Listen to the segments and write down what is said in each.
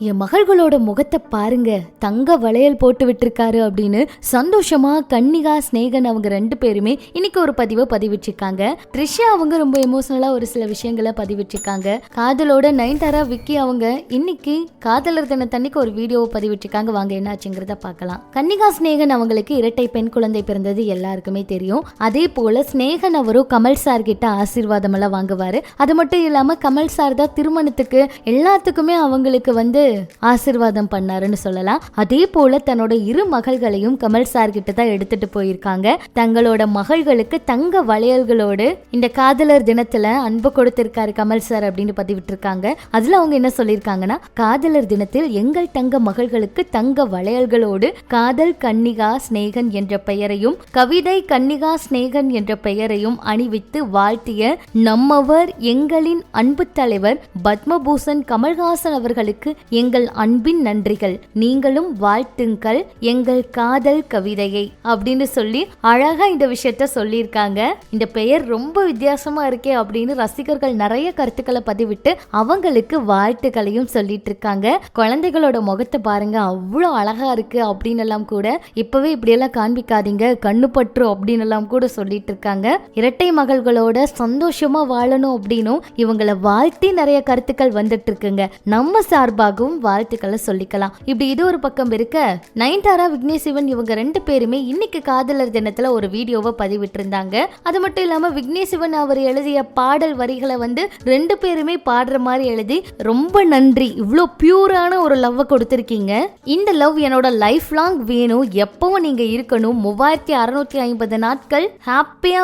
என் மகள்களோட முகத்தை பாருங்க, தங்க வளையல் போட்டு விட்டுருக்காரு அப்படின்னு சந்தோஷமா கன்னிகா ஸ்நேகன் அவங்க 2 பேருமே இன்னைக்கு ஒரு பதிவை பதிவிட்டிருக்காங்க. த்ரிஷா அவங்க ரொம்ப எமோஷனலா ஒரு சில விஷயங்களை பதிவிட்டிருக்காங்க. காதலோட நயன்தாரா விக்கி அவங்க இன்னைக்கு காதலர் தினத்தன்னைக்கு ஒரு வீடியோவை பதிவிட்டிருக்காங்க. வாங்க என்னாச்சுங்கிறத பார்க்கலாம். கன்னிகா ஸ்நேகன் அவங்களுக்கு இரட்டை பெண் குழந்தை பிறந்தது எல்லாருக்குமே தெரியும். அதே போல ஸ்நேகன் அவரும் கமல் சார் கிட்ட ஆசீர்வாதம் எல்லாம் வாங்குவாரு. அது மட்டும் இல்லாம கமல் சார் தான் திருமணத்துக்கு எல்லாத்துக்குமே அவங்களுக்கு ஆசீர்வாதம் பண்ணாருன்னு சொல்லலாம். அதே போல தன்னோட 2 மகள்களையும் கமல் சார் கிட்ட தான் எடுத்துட்டு போயிருக்காங்க. தங்களோட மகள்களுக்கு தங்க வளையல்களோடு இந்த காதலர் தினத்துல அன்பு கொடுத்திருக்காரு கமல் சார் அப்படின்னு பதிவிட்டிருக்காங்க. அதுல அவங்க என்ன சொல்லியிருக்காங்கன்னா, காதலர் தினத்தில் எங்கள் தங்க மகள்களுக்கு தங்க வளையல்களோடு காதல் கன்னிகா ஸ்நேகன் என்ற பெயரையும் கவிதை கன்னிகா ஸ்நேகன் என்ற பெயரையும் அணிவித்து வாழ்த்திய நம்மவர் எங்களின் அன்பு தலைவர் பத்மபூஷன் கமல்ஹாசன் அவர்களுக்கு எங்கள் அன்பின் நன்றிகள், நீங்களும் வாழ்த்துங்கள் எங்கள் காதல் கவிதையை அப்படின்னு சொல்லி அழகா இந்த விஷயத்த சொல்லியிருக்காங்க. இந்த பெயர் ரொம்ப வித்தியாசமா இருக்கே அப்படின்னு ரசிகர்கள் நிறைய கருத்துக்களை பதிவிட்டு அவங்களுக்கு வாழ்த்துக்களையும் சொல்லிட்டு இருக்காங்க. குழந்தைகளோட முகத்தை பாருங்க, அவ்வளோ அழகா இருக்கு அப்படின்னு எல்லாம் கூட இப்பவே இப்படியெல்லாம் காண்பிக்காதீங்க, கண்ணு பற்று அப்படின்னு எல்லாம் கூட சொல்லிட்டு இருக்காங்க. இரட்டை மகள்களோட சந்தோஷமா வாழணும் அப்படின்னும் இவங்களை வாழ்த்தி நிறைய கருத்துக்கள் வந்துட்டு இருக்குங்க. நம்ம சார்பாகவும் வாழ்த்துக்களை சொல்லிக்கலாம். இப்படி இது ஒரு பக்கம் இருக்க, நயன்தாரா விக்னேஷ் சிவன் இவங்க 2 பேருமே இன்னைக்கு காதலர் தினத்துல ஒரு வீடியோவை பதிவிட்டு இருந்தாங்க. அது மட்டும் இல்லாம விக்னேஷ் சிவன் அவர் எழுதிய பாடல் வரிகளை 2 பேருமே பாடுற மாதிரி எழுதி, ரொம்ப நன்றி, இவ்வளோ பியூரான ஒரு லவ் கொடுத்திருக்கீங்க. இந்த லவ் என்னோட லைஃப் லாங் வேணும், எப்பவும் நீங்க இருக்கணும், 3650 நாட்கள் ஹாப்பியா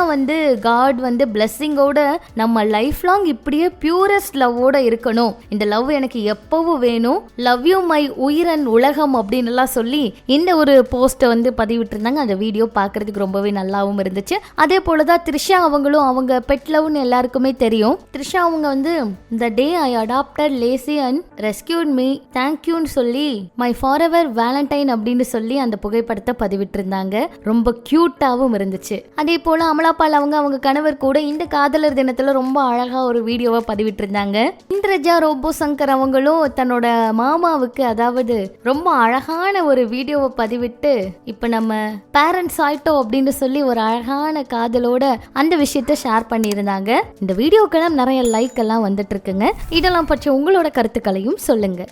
காட் பிளெஸிங்கோட நம்ம லைஃப் லாங் இப்படியே பியூரஸ்ட் லவ்வோட இருக்கணும். இந்த லவ் எனக்கு எப்பவும் வேணும், லவ் யூ மை உயிரன் உலகம் அப்படின்னு எல்லாம் சொல்லி இந்த ஒரு போஸ்ட்டை பதிவிட்டு இருந்தாங்க. அந்த வீடியோ பார்க்கறதுக்கு ரொம்பவே நல்லாவும் இருந்துச்சு. அதே போலதான் த்ரிஷா அவங்களும் அவங்க பெட் லவ்னு எல்லாருக்குமே தெரியும். த்ரிஷா அவங்க the day I adopted Lacey and rescued me, thank you ன்னு சொல்லி my forever valentine அப்படின்னு சொல்லி அந்த புகைப்படத்தை பதிவிட்டு இருந்தாங்க. ரொம்ப கியூட்டாவும் இருந்துச்சு. அதே போல அமலாபால் அவங்க கணவர் கூட இந்த காதலர் தினத்துல ரொம்ப அழகா ஒரு வீடியோவை பதிவிட்டு இருந்தாங்க. இந்திரஜா ரோபோ சங்கர் அவங்களும் தன்னோட மாமாவுக்கு அதாவது ரொம்ப அழகான ஒரு வீடியோவை பதிவிட்டு இப்ப நம்ம பேரண்ட்ஸ் ஆயிட்டோம் அப்படின்னு சொல்லி ஒரு அழகான காதலோட அந்த விஷயத்தை ஷேர் பண்ணியிருந்தாங்க. இந்த வீடியோக்கெல்லாம் நிறைய லைக் எல்லாம் வந்துட்டு இருக்குங்க. இதெல்லாம் பற்றி உங்களோட கருத்துக்களையும் சொல்லுங்க.